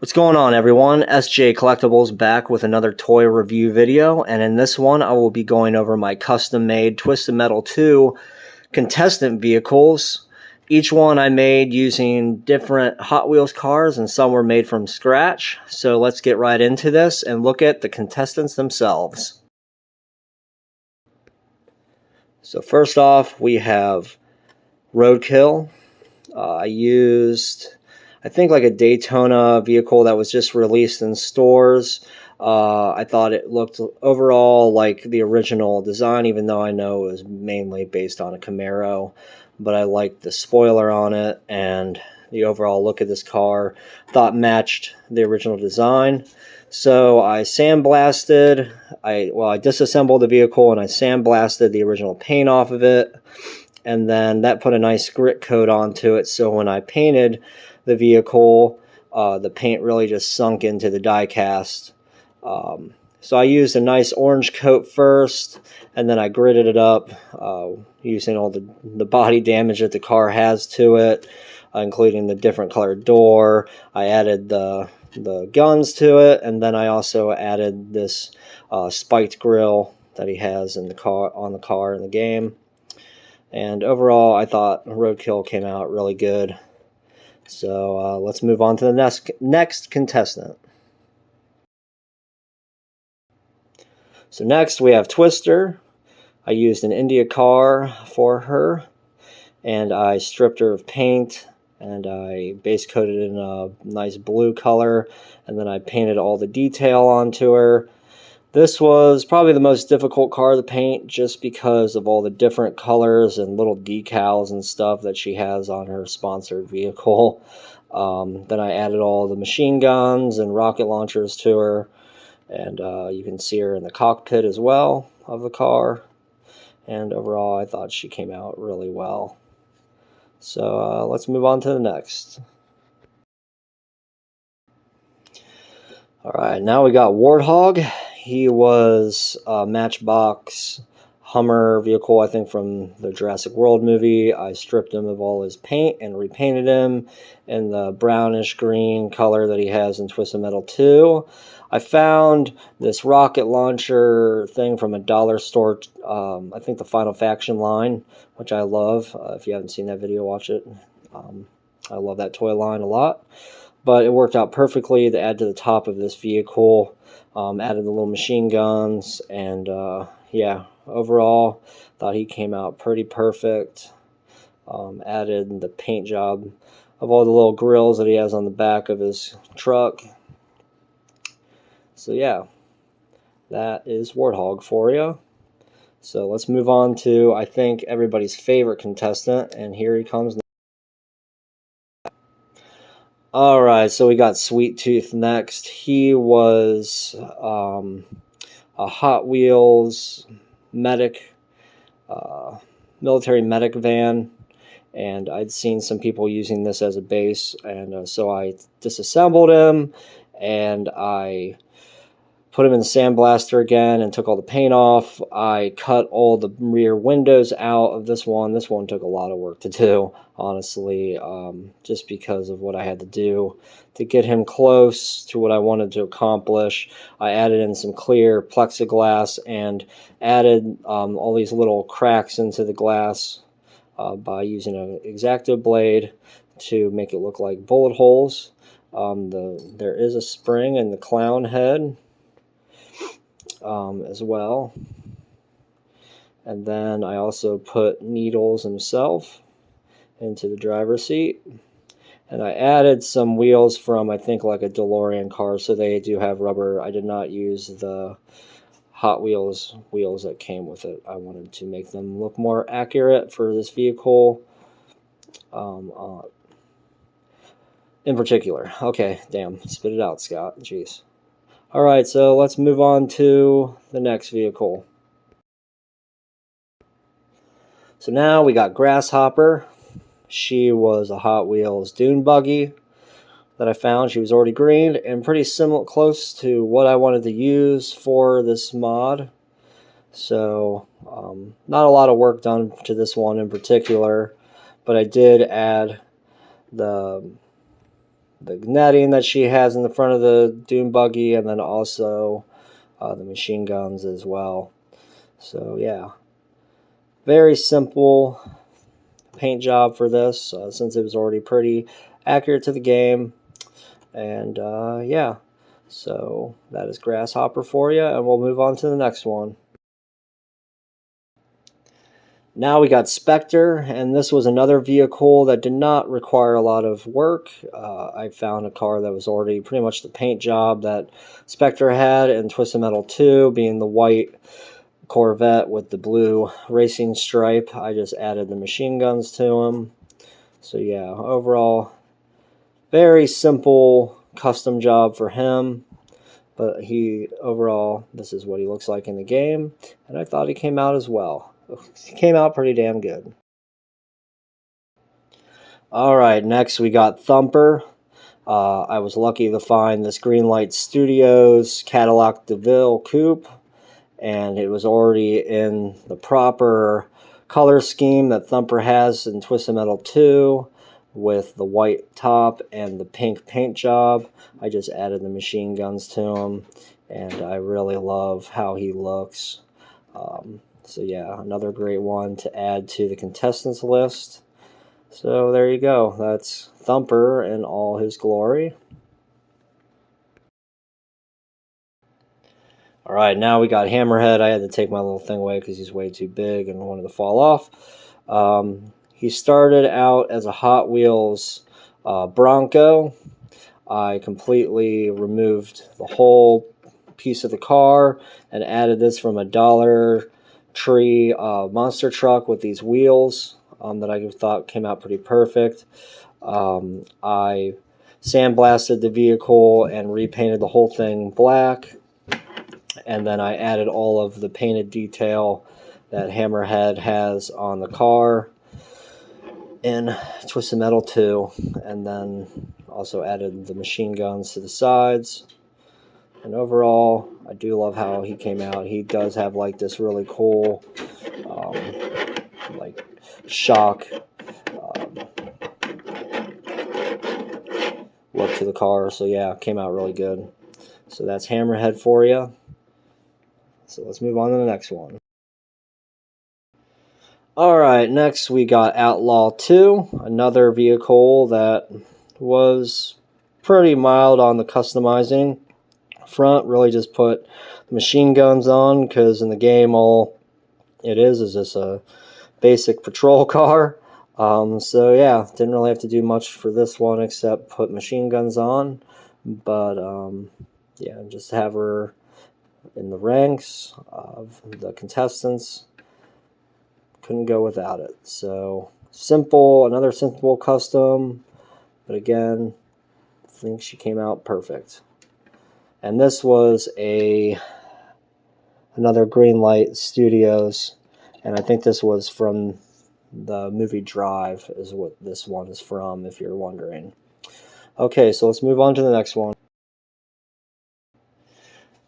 What's going on, everyone? SJ Collectibles back with another toy review video, and in this one I will be going over my custom-made Twisted Metal 2 contestant vehicles. Each one I made using different Hot Wheels cars, and some were made from scratch. So let's get right into this and look at the contestants themselves. So first off, we have Roadkill. I used, I think, like a Daytona vehicle that was just released in stores. I thought it looked overall like the original design, even though I know it was mainly based on a Camaro. But I liked the spoiler on it, and the overall look of this car thought matched the original design. So I sandblasted, I disassembled the vehicle and I sandblasted the original paint off of it. And then that put a nice grit coat onto it, so when I painted the vehicle, the paint really just sunk into the die cast. So I used a nice orange coat first, and then I gritted it up using all the body damage that the car has to it, including the different colored door. I added the guns to it, and then I also added this spiked grille that he has in the car, on the car in the game. And overall, I thought Roadkill came out really good. So let's move on to the next contestant. So next we have Twister. I used an India car for her, and I stripped her of paint, and I base coated it in a nice blue color, and then I painted all the detail onto her. This was probably the most difficult car to paint, just because of all the different colors and little decals and stuff that she has on her sponsored vehicle. Then I added all the machine guns and rocket launchers to her, and you can see her in the cockpit as well of the car. And overall, I thought she came out really well. So let's move on to the next. Alright, now we got Warthog. He was a Matchbox Hummer vehicle, I think, from the Jurassic World movie. I stripped him of all his paint and repainted him in the brownish green color that he has in Twisted Metal 2. I found this rocket launcher thing from a dollar store, I think the Final Faction line, which I love. If you haven't seen that video, watch it. I love that toy line a lot. But it worked out perfectly to add to the top of this vehicle. Added the little machine guns, and yeah, overall thought he came out pretty perfect. Added the paint job of all the little grills that he has on the back of his truck. So yeah, that is Warthog for you. So let's move on to, I think, everybody's favorite contestant, and here he comes. Alright, so we got Sweet Tooth next. He was a Hot Wheels medic, military medic van, and I'd seen some people using this as a base, and so I disassembled him, and I put him in the sandblaster again and took all the paint off. I cut all the rear windows out of this one. This one took a lot of work to do, honestly, just because of what I had to do to get him close to what I wanted to accomplish. I added in some clear plexiglass and added all these little cracks into the glass by using an X-Acto blade to make it look like bullet holes. There is a spring in the clown head as well, and then I also put Needles himself into the driver's seat, and I added some wheels from, I think, like a DeLorean car, so they do have rubber. I did not use the Hot Wheels wheels that came with it. I wanted to make them look more accurate for this vehicle in particular. Okay, damn, spit it out, Scott. Jeez. Alright, so let's move on to the next vehicle. So now we got Grasshopper. She was a Hot Wheels dune buggy that I found. She was already greened and pretty similar, close to what I wanted to use for this mod. So not a lot of work done to this one in particular, but I did add the the netting that she has in the front of the dune buggy, and then also the machine guns as well. So yeah, very simple paint job for this, since it was already pretty accurate to the game. And yeah, so that is Grasshopper for you, and we'll move on to the next one. Now we got Spectre, and this was another vehicle that did not require a lot of work. I found a car that was already pretty much the paint job that Spectre had in Twisted Metal 2, being the white Corvette with the blue racing stripe. I just added the machine guns to him. So yeah, overall, very simple custom job for him. But overall, this is what he looks like in the game, and I thought he came out as well. He came out pretty damn good. Alright, next we got Thumper. I was lucky to find this Greenlight Studios Cadillac DeVille coupe, and it was already in the proper color scheme that Thumper has in Twisted Metal 2, with the white top and the pink paint job. I just added the machine guns to him, and I really love how he looks. So yeah, another great one to add to the contestants list. So there you go. That's Thumper in all his glory. Alright, now we got Hammerhead. I had to take my little thing away because he's way too big and wanted to fall off. He started out as a Hot Wheels Bronco. I completely removed the whole piece of the car and added this from a Dollar Tree monster truck with these wheels that I thought came out pretty perfect. I sandblasted the vehicle and repainted the whole thing black, and then I added all of the painted detail that Hammerhead has on the car in Twisted Metal 2, and then also added the machine guns to the sides. And overall, I do love how he came out. He does have like this really cool like shock look to the car. So yeah, came out really good. So that's Hammerhead for you. So let's move on to the next one. Alright, next we got Outlaw 2, another vehicle that was pretty mild on the customizing front. Really just put machine guns on, because in the game all it is just a basic patrol car. So yeah, didn't really have to do much for this one except put machine guns on. But yeah, just have her in the ranks of the contestants. Couldn't go without it. So simple, another simple custom, but again, I think she came out perfect. And this was another Greenlight Studios, and I think this was from the movie Drive is what this one is from, if you're wondering. Okay, so let's move on to the next one.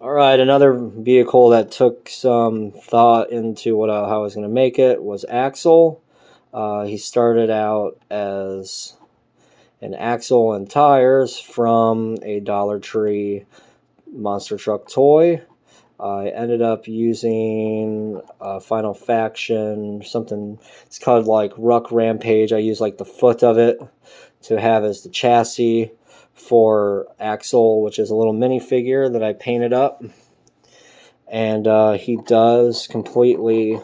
Alright, another vehicle that took some thought into how I was going to make it was Axel. He started out as an axle and tires from a Dollar Tree monster truck toy. I ended up using Final Faction, something, it's called like Ruck Rampage. I used like the foot of it to have as the chassis for Axel, which is a little minifigure that I painted up. And he does completely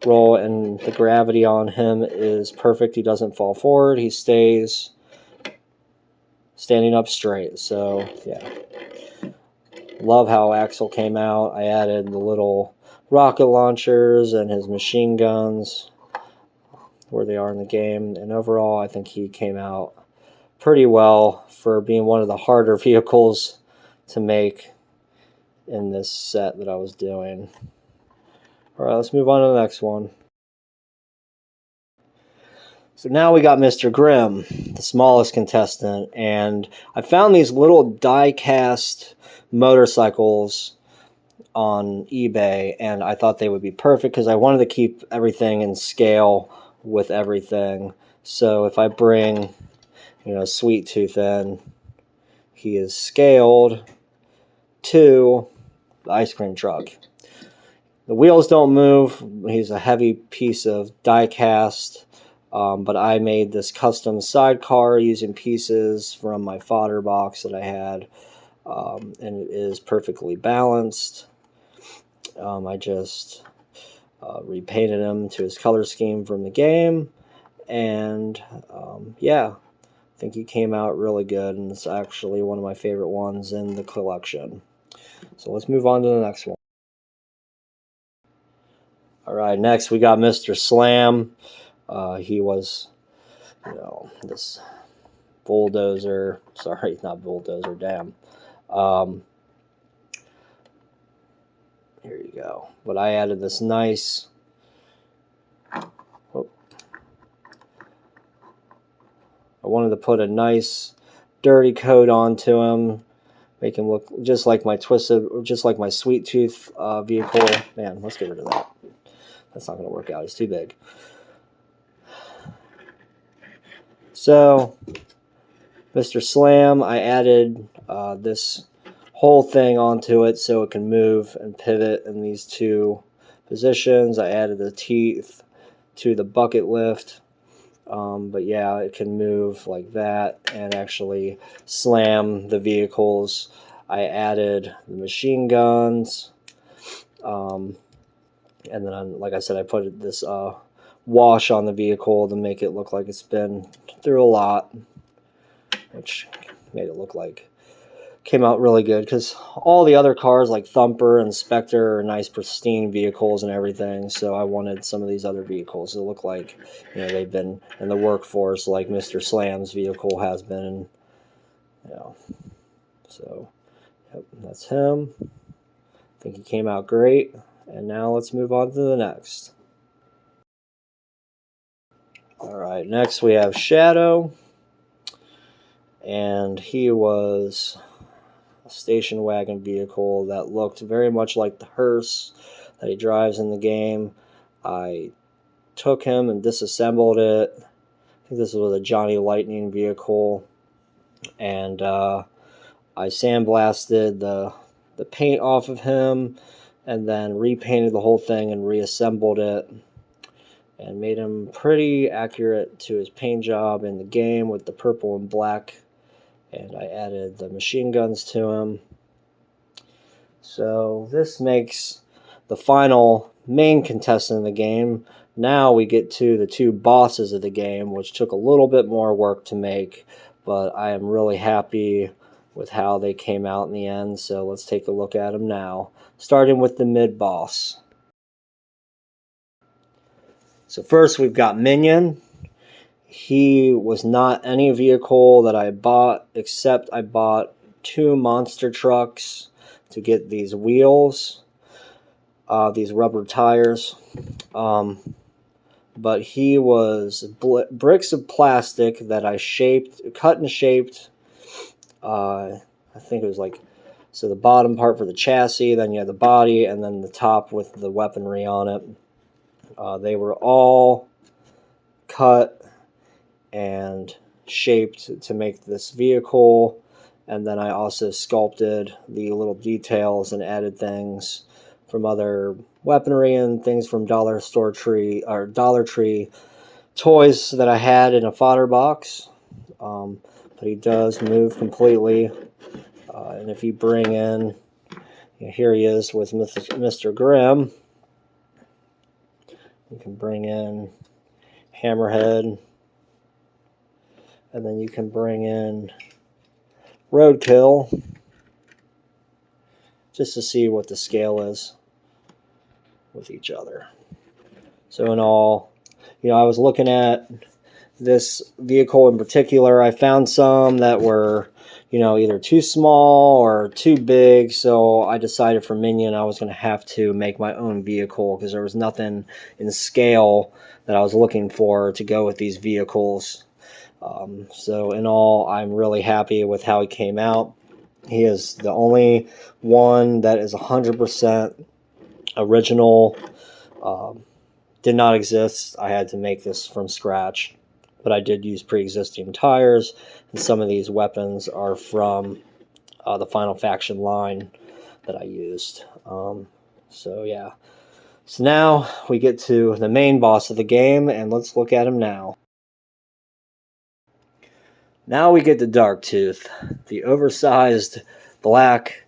roll, and the gravity on him is perfect. He doesn't fall forward. He stays standing up straight. So yeah, love how Axel came out. I added the little rocket launchers and his machine guns where they are in the game, and overall I think he came out pretty well for being one of the harder vehicles to make in this set that I was doing. Alright, let's move on to the next one. So now we got Mr. Grimm, the smallest contestant, and I found these little die-cast motorcycles on eBay, and I thought they would be perfect because I wanted to keep everything in scale with everything. So if I bring Sweet Tooth in. He is scaled to the ice cream truck. The wheels don't move. He's a heavy piece of die cast, but I made this custom sidecar using pieces from my fodder box that I had, and it is perfectly balanced. I just repainted him to his color scheme from the game, and yeah, I think he came out really good, and it's actually one of my favorite ones in the collection. So let's move on to the next one. All right, next we got Mr. Slam. He was, this bulldozer. Sorry, not bulldozer. Damn. Here you go. But I added this nice. Oh, I wanted to put a nice dirty coat onto him, make him look just like my Sweet Tooth vehicle. Man, let's get rid of that. That's not going to work out. It's too big. So, Mr. Slam, I added this whole thing onto it so it can move and pivot in these two positions. I added the teeth to the bucket lift. But yeah, it can move like that and actually slam the vehicles. I added the machine guns. And then, like I said, I put this wash on the vehicle to make it look like it's been through a lot, which made it look like came out really good, because all the other cars like Thumper and Spectre are nice pristine vehicles and everything, so I wanted some of these other vehicles to look like they've been in the workforce like Mr. Slam's vehicle has been. So yep, that's him. I think he came out great. And now let's move on to the next. Alright, next we have Shadow. And he was a station wagon vehicle that looked very much like the hearse that he drives in the game. I took him and disassembled it. I think this was a Johnny Lightning vehicle. And I sandblasted the paint off of him, and then repainted the whole thing and reassembled it and made him pretty accurate to his paint job in the game with the purple and black. And I added the machine guns to him. So this makes the final main contestant in the game. Now we get to the two bosses of the game, which took a little bit more work to make, but I am really happy with how they came out in the end. So let's take a look at them now, starting with the mid-boss. So first we've got Minion. He was not any vehicle that I bought, except I bought 2 monster trucks to get these wheels, these rubber tires. But he was bricks of plastic that I cut and shaped. I think it was like, so the bottom part for the chassis, then you have the body, and then the top with the weaponry on it. They were all cut and shaped to make this vehicle, and then I also sculpted the little details and added things from other weaponry and things from Dollar Tree toys that I had in a fodder box. But he does move completely, and if you bring in, here he is with Mr. Grimm. You can bring in Hammerhead, and then you can bring in Roadkill, just to see what the scale is with each other. So in all, I was looking at this vehicle in particular. I found some that were, either too small or too big, so I decided for Minion I was going to have to make my own vehicle, because there was nothing in scale that I was looking for to go with these vehicles. So in all, I'm really happy with how he came out. He is the only one that is 100% original. Did not exist. I had to make this from scratch. but I did use pre-existing tires, and some of these weapons are from the Final Faction line that I used. So yeah. So now we get to the main boss of the game, and let's look at him now. Now we get to Darktooth, the oversized black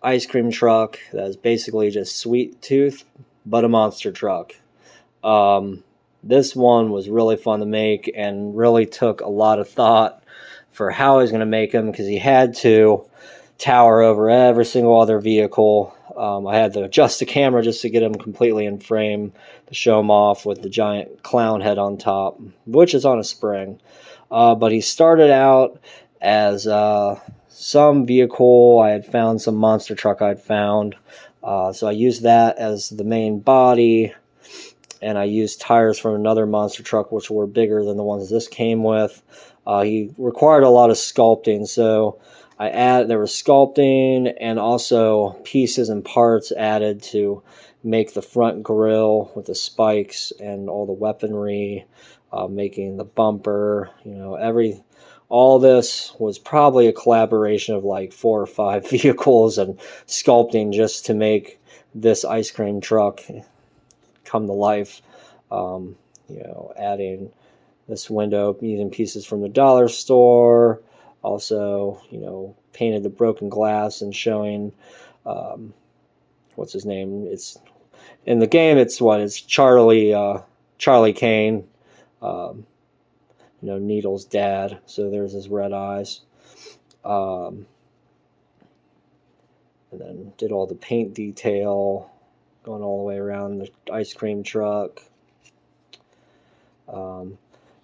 ice cream truck that is basically just Sweet Tooth, but a monster truck. This one was really fun to make and really took a lot of thought for how I was going to make him, because he had to tower over every single other vehicle. I had to adjust the camera just to get him completely in frame to show him off with the giant clown head on top, which is on a spring. But he started out as some vehicle I had found, some monster truck I had found. So I used that as the main body, and I used tires from another monster truck which were bigger than the ones this came with. He required a lot of sculpting, so there was sculpting and also pieces and parts added to make the front grille with the spikes and all the weaponry, making the bumper. All this was probably a collaboration of like 4 or 5 vehicles and sculpting just to make this ice cream truck come to life. Adding this window using pieces from the dollar store. Also, painted the broken glass and showing, what's his name? It's in the game. It's Charlie Kane. Needle's dad. So there's his red eyes. And then did all the paint detail going all the way around the ice cream truck.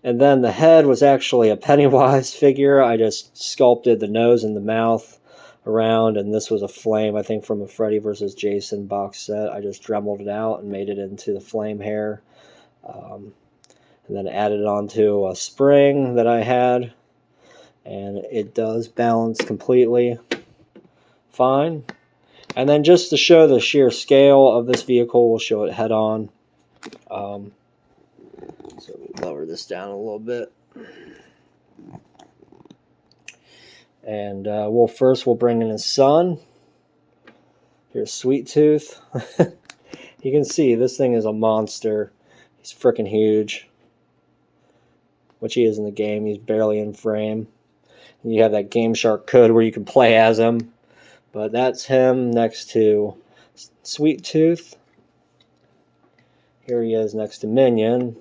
And then the head was actually a Pennywise figure. I just sculpted the nose and the mouth around, and this was a flame, I think, from a Freddy vs. Jason box set. I just dremeled it out and made it into the flame hair. And then added it onto a spring that I had, and it does balance completely fine. And then just to show the sheer scale of this vehicle, we'll show it head on. So we'll lower this down a little bit. And we'll bring in his son. Here's Sweet Tooth. You can see this thing is a monster. He's freaking huge, which he is in the game. He's barely in frame. And you have that Game Shark code where you can play as him. But that's him next to Sweet Tooth. Here he is next to Minion.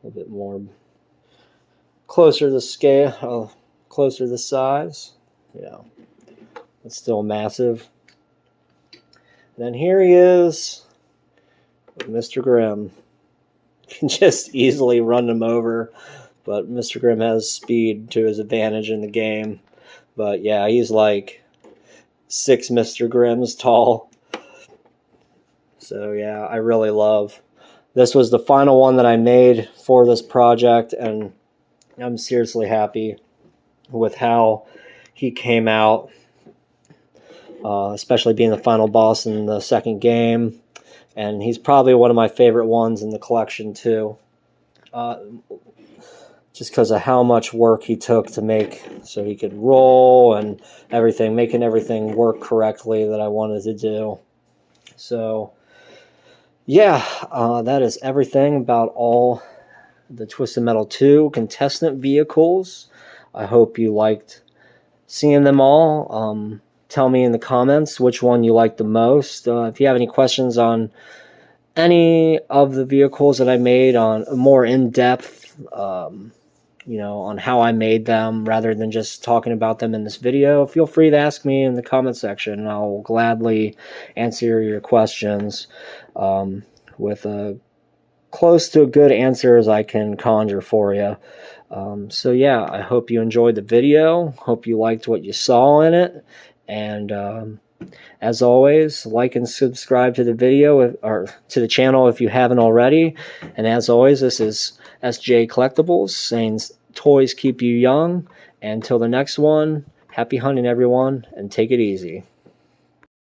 A little bit more closer to scale, closer to size. It's still massive. And then here he is with Mr. Grimm. You can just easily run him over, but Mr. Grimm has speed to his advantage in the game. But yeah, he's like 6 Mr. Grimms tall. So yeah, I really love. This was the final one that I made for this project, and I'm seriously happy with how he came out, especially being the final boss in the second game. And he's probably one of my favorite ones in the collection too, just because of how much work he took to make so he could roll and everything, making everything work correctly that I wanted to do. So yeah, that is everything about all the Twisted Metal 2 contestant vehicles. I hope you liked seeing them all. Tell me in the comments which one you liked the most. If you have any questions on any of the vehicles that I made, on more in-depth, on how I made them rather than just talking about them in this video, feel free to ask me in the comment section, and I'll gladly answer your questions with close to a good answer as I can conjure for you. So yeah, I hope you enjoyed the video. Hope you liked what you saw in it. And as always, like and subscribe to the video or to the channel if you haven't already. And as always, this is SJ Collectibles saying toys keep you young. And until the next one, happy hunting everyone, and take it easy.